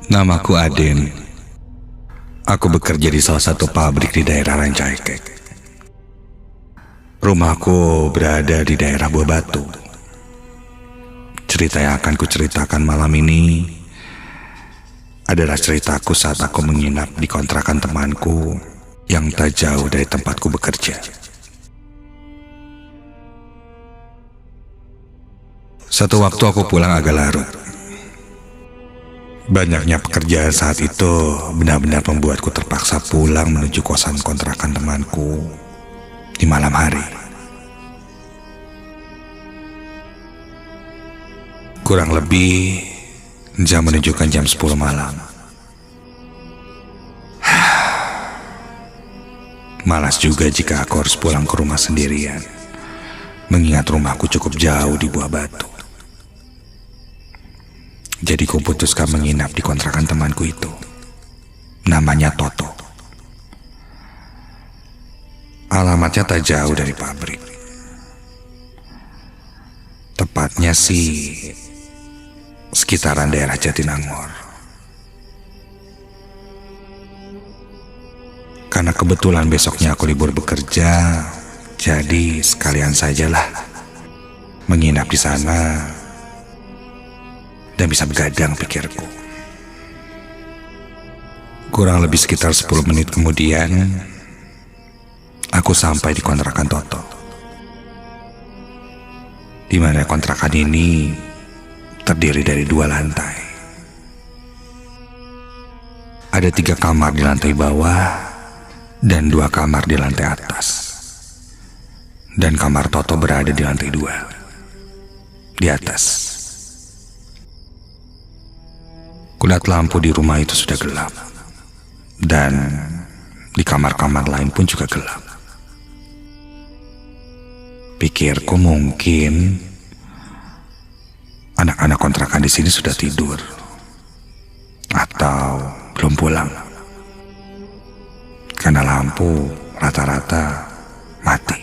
Namaku Aden. Aku bekerja di salah satu pabrik di daerah Rancaikek. Rumahku berada di daerah Buah Batu. Cerita yang akan kuceritakan malam ini adalah ceritaku saat aku menginap di kontrakan temanku yang tak jauh dari tempatku bekerja. Satu waktu aku pulang agak larut. Banyaknya pekerjaan saat itu benar-benar membuatku terpaksa pulang menuju kosan kontrakan temanku di malam hari. Kurang lebih jam menunjukkan jam 10 malam. Malas juga jika aku harus pulang ke rumah sendirian, mengingat rumahku cukup jauh di Buah Batu. Jadi kuputuskan menginap di kontrakan temanku itu. Namanya Toto. Alamatnya tak jauh dari pabrik. Tepatnya sih sekitaran daerah Jatinangor. Karena kebetulan besoknya aku libur bekerja, jadi sekalian sajalah menginap di sana dan bisa begadang, pikirku. Kurang lebih sekitar 10 menit kemudian, aku sampai di kontrakan Toto. Di mana kontrakan ini terdiri dari 2 lantai. Ada 3 kamar di lantai bawah dan 2 kamar di lantai atas. Dan kamar Toto berada di lantai 2, di atas. Kulihat lampu di rumah itu sudah gelap, dan di kamar-kamar lain pun juga gelap. Pikirku mungkin anak-anak kontrakan di sini sudah tidur atau belum pulang, karena lampu rata-rata mati.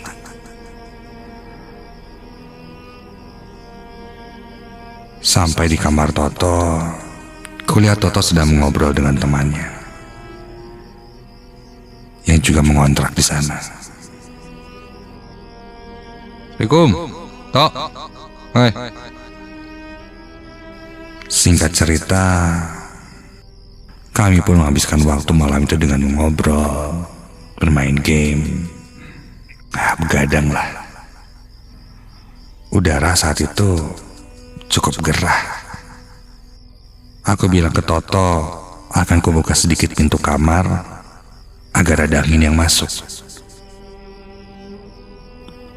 Sampai di kamar Toto, kulihat Toto sedang mengobrol dengan temannya yang juga mengontrak di sana. Assalamualaikum, Tok. Hai. Singkat cerita, kami pun menghabiskan waktu malam itu dengan mengobrol, bermain game, begadang lah. Udara saat itu cukup gerah. Aku bilang ke Toto akan kubuka sedikit pintu kamar agar ada angin yang masuk.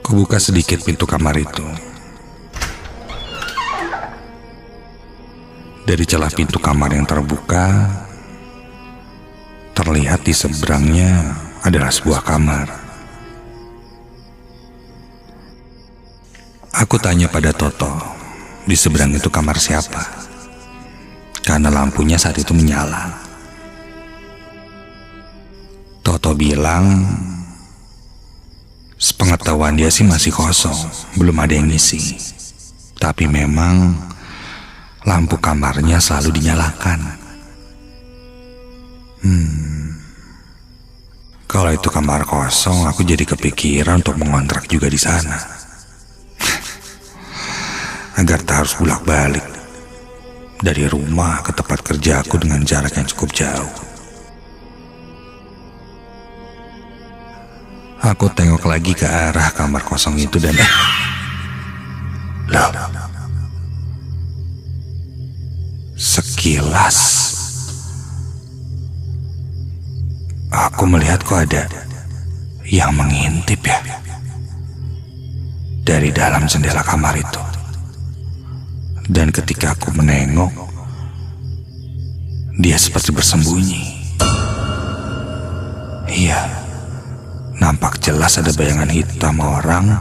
Kubuka sedikit pintu kamar itu. Dari celah pintu kamar yang terbuka, terlihat di seberangnya adalah sebuah kamar. Aku tanya pada Toto, di seberang itu kamar siapa? Karena lampunya saat itu menyala. Toto bilang, sepengetahuan dia sih masih kosong, belum ada yang ngisi. Tapi memang lampu kamarnya selalu dinyalakan. Kalau itu kamar kosong, aku jadi kepikiran untuk mengontrak juga di sana. Agar tak harus bolak-balik dari rumah ke tempat kerjaku dengan jarak yang cukup jauh. Aku tengok lagi ke arah kamar kosong itu dan loh, sekilas aku melihat kok ada yang mengintip ya dari dalam jendela kamar itu. Dan ketika aku menengok, dia seperti bersembunyi. Iya, nampak jelas ada bayangan hitam orang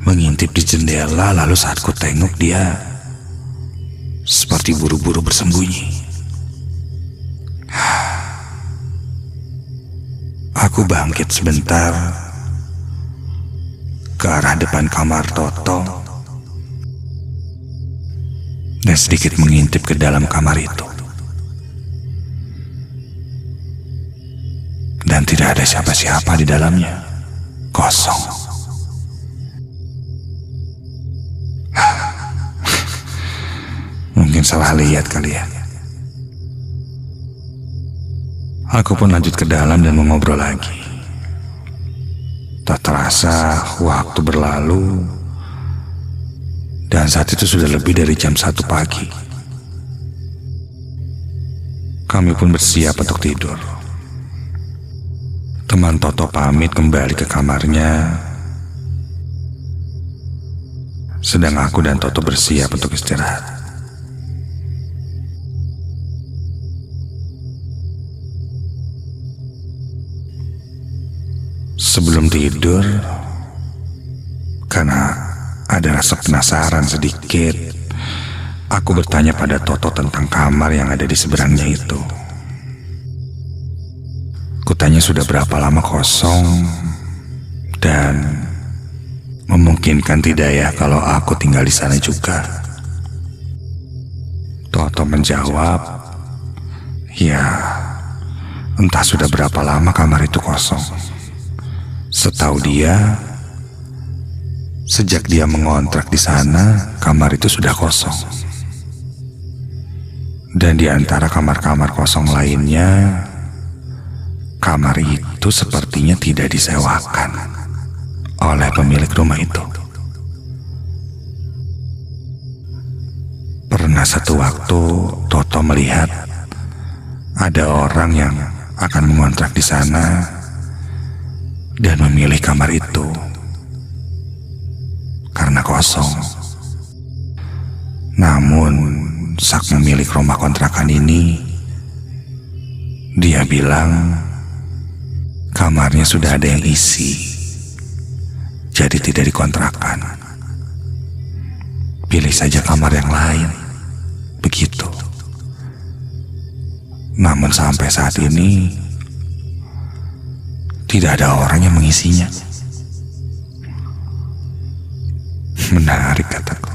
mengintip di jendela. Lalu saat ku tengok, dia seperti buru-buru bersembunyi. Aku bangkit sebentar ke arah depan kamar Toto dan sedikit mengintip ke dalam kamar itu. dan tidak ada siapa-siapa di dalamnya. Kosong. Mungkin salah lihat kali ya. Aku pun lanjut ke dalam dan mengobrol lagi. Tak terasa waktu berlalu, dan saat itu sudah lebih dari jam 1 pagi. Kami pun bersiap untuk tidur. Teman Toto pamit kembali ke kamarnya, sedang aku dan Toto bersiap untuk istirahat. Sebelum tidur, karena ada rasa penasaran sedikit, aku bertanya pada Toto tentang kamar yang ada di seberangnya itu. Kutanya sudah berapa lama kosong, dan memungkinkan tidak ya kalau aku tinggal di sana juga. Toto menjawab, ya, entah sudah berapa lama kamar itu kosong. Setahu dia, sejak dia mengontrak di sana, kamar itu sudah kosong. Dan di antara kamar-kamar kosong lainnya, kamar itu sepertinya tidak disewakan oleh pemilik rumah itu. Pernah satu waktu Toto melihat ada orang yang akan mengontrak di sana dan memilih kamar itu karena kosong. Namun saat memilih rumah kontrakan ini, dia bilang kamarnya sudah ada yang isi, jadi tidak dikontrakan. Pilih saja kamar yang lain, begitu. Namun sampai saat ini tidak ada orang yang mengisinya. Menarik, kataku.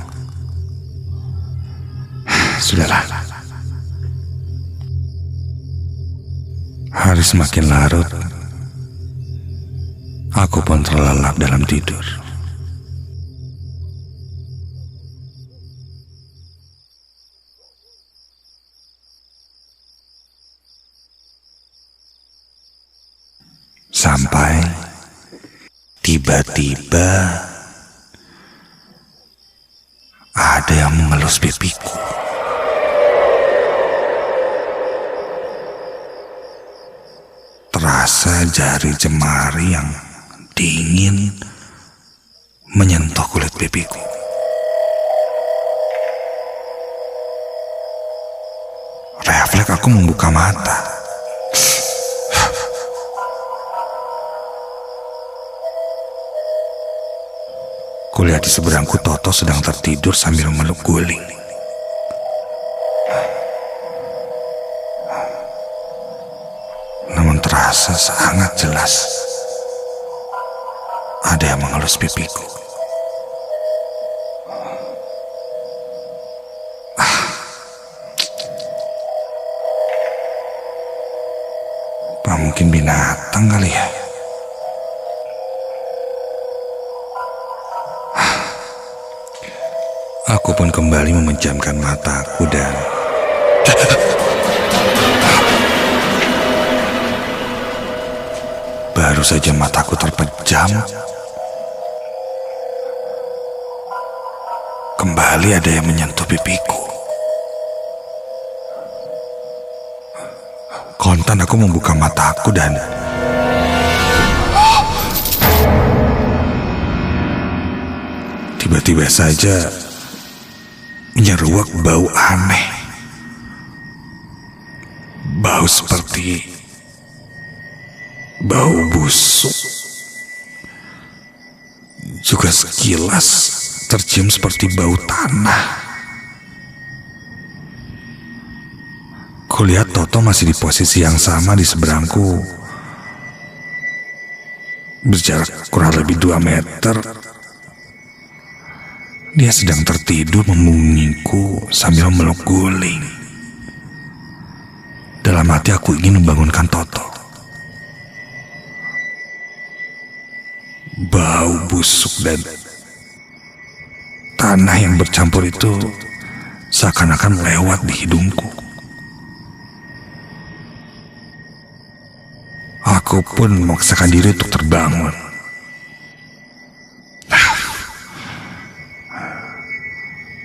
Sudahlah. Hari semakin larut. Aku pun terlelap dalam tidur. Sampai tiba-tiba ada yang mengelus pipiku. Terasa jari jemari yang dingin menyentuh kulit pipiku. Refleks aku membuka mata. Kulihat di seberangku Toto sedang tertidur sambil meluk guling. Namun terasa sangat jelas ada yang mengelus pipiku. Apa mungkin binatang kali ya? Aku pun kembali memejamkan mataku dan baru saja mataku terpejam, kembali ada yang menyentuh pipiku. Kontan aku membuka mataku dan tiba-tiba saja menyeruak bau aneh. Bau seperti bau busuk. Juga sekilas tercium seperti bau tanah. Kulihat Toto masih di posisi yang sama di seberangku. Berjarak kurang lebih 2 meter. Dia sedang tertidur membunyiku sambil meluk guling. Dalam hati aku ingin membangunkan Toto. bau busuk dan tanah yang bercampur itu seakan-akan lewat di hidungku. Aku pun memaksakan diri untuk terbangun.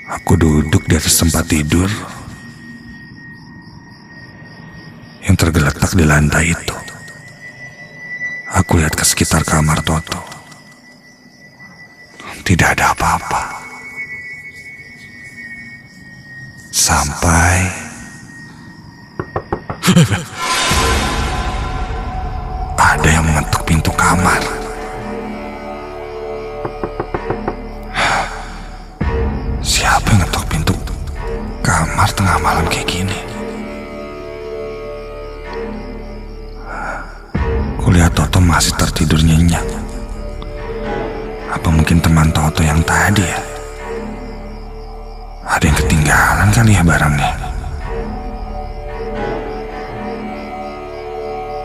Aku duduk di atas tempat tidur yang tergeletak di lantai itu. Aku lihat ke sekitar kamar Toto. Tidak ada apa-apa. Sampai ada yang mengetuk pintu kamar. Siapa yang ngetuk pintu kamar tengah malam kayak gini? Kulihat Toto masih tertidur nyenyak. Apa mungkin teman Toto yang tadi ya? Ada yang ketinggalan kali ya barangnya.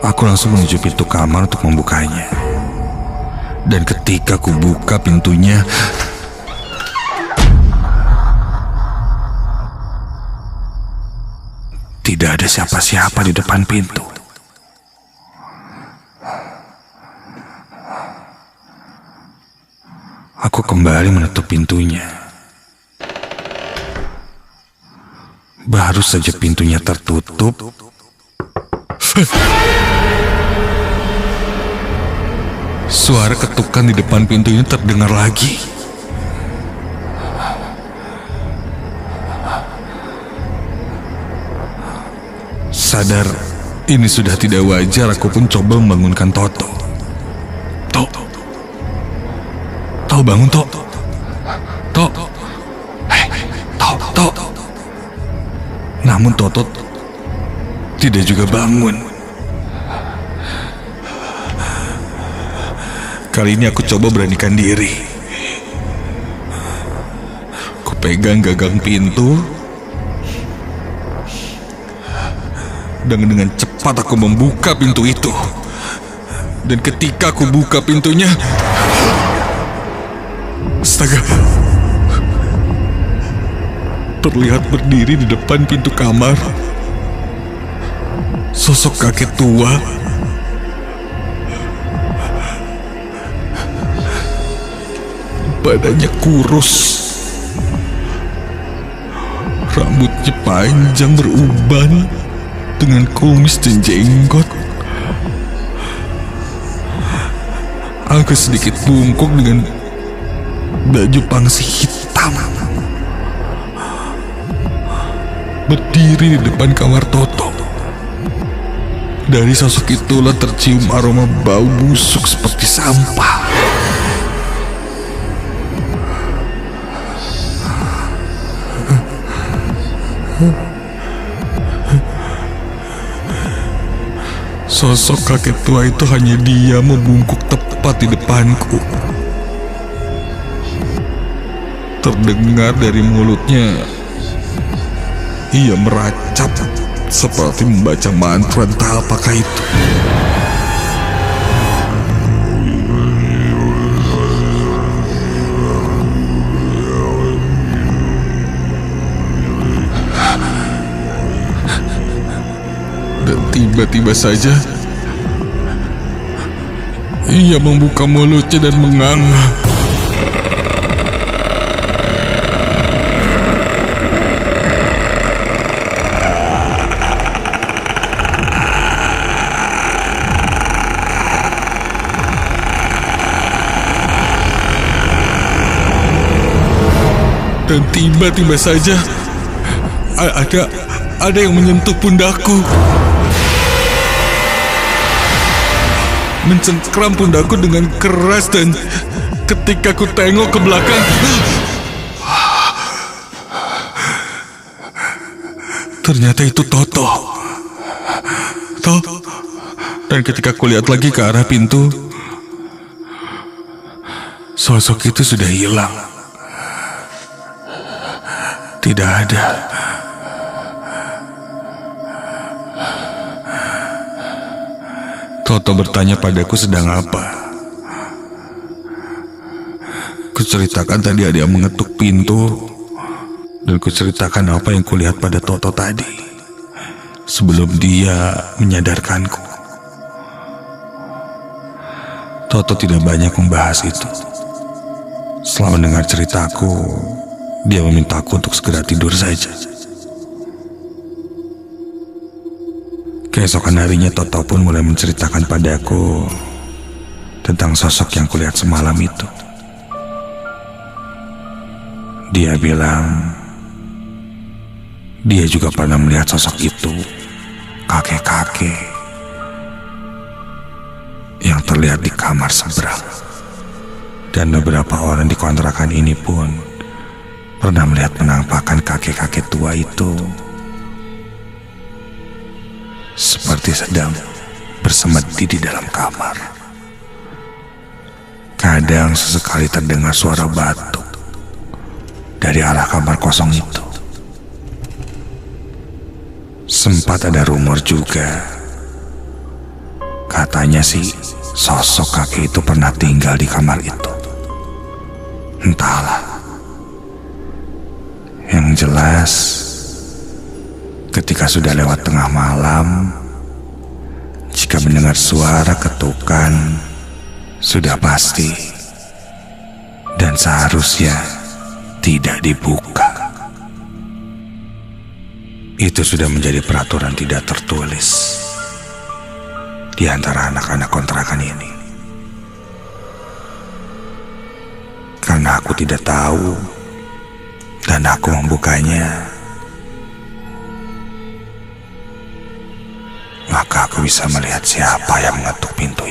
Aku langsung menuju pintu kamar untuk membukanya. Dan ketika ku buka pintunya, tidak ada siapa-siapa di depan pintu. Aku kembali menutup pintunya. Baru saja pintunya tertutup, suara ketukan di depan pintunya terdengar lagi. Sadar ini sudah tidak wajar, aku pun coba membangunkan Toto. Tok, bangun Tok. Tok. Tok. Namun Toto tidak juga bangun. Kali ini aku coba beranikan diri. Ku pegang gagang pintu dan dengan cepat aku membuka pintu itu. Dan ketika aku buka pintunya, astaga, terlihat berdiri di depan pintu kamar sosok kakek tua. Badannya kurus, rambutnya panjang beruban dengan kumis dan jenggot. Agak sedikit bungkuk dengan baju pangsi hitam. Berdiri di depan kamar Toto. Dari sosok itulah tercium aroma bau busuk seperti sampah. Sosok kakek tua itu hanya diam membungkuk tepat di depanku. Terdengar dari mulutnya, ia meracap seperti membaca mantra, entah apakah itu. Dan tiba-tiba saja ia membuka mulutnya dan menganga. Dan tiba-tiba saja ada yang menyentuh pundakku, mencengkram pundakku dengan keras. Dan ketika ku tengok ke belakang, ternyata itu Toto. Dan ketika ku lihat lagi ke arah pintu, sosok itu sudah hilang. Tidak ada. Toto bertanya padaku sedang apa. Kuceritakan tadi ada yang mengetuk pintu, dan kuceritakan apa yang kulihat pada Toto tadi sebelum dia menyadarkanku. Toto tidak banyak membahas itu. Setelah mendengar ceritaku, dia memintaku untuk segera tidur saja. Keesokan harinya Toto pun mulai menceritakan padaku tentang sosok yang kulihat semalam itu. Dia bilang dia juga pernah melihat sosok itu, kakek-kakek yang terlihat di kamar seberang. Dan beberapa orang di kontrakan ini pun pernah melihat penampakan kakek-kakek tua itu seperti sedang bersemedi di dalam kamar. Kadang sesekali terdengar suara batuk dari arah kamar kosong itu. Sempat ada rumor juga, katanya sih sosok kakek itu pernah tinggal di kamar itu. Entahlah. Yang jelas, ketika sudah lewat tengah malam, jika mendengar suara ketukan, sudah pasti dan seharusnya tidak dibuka. Itu sudah menjadi peraturan tidak tertulis di antara anak-anak kontrakan ini. Karena aku tidak tahu dan aku membukanya, maka aku bisa melihat siapa yang mengetuk pintu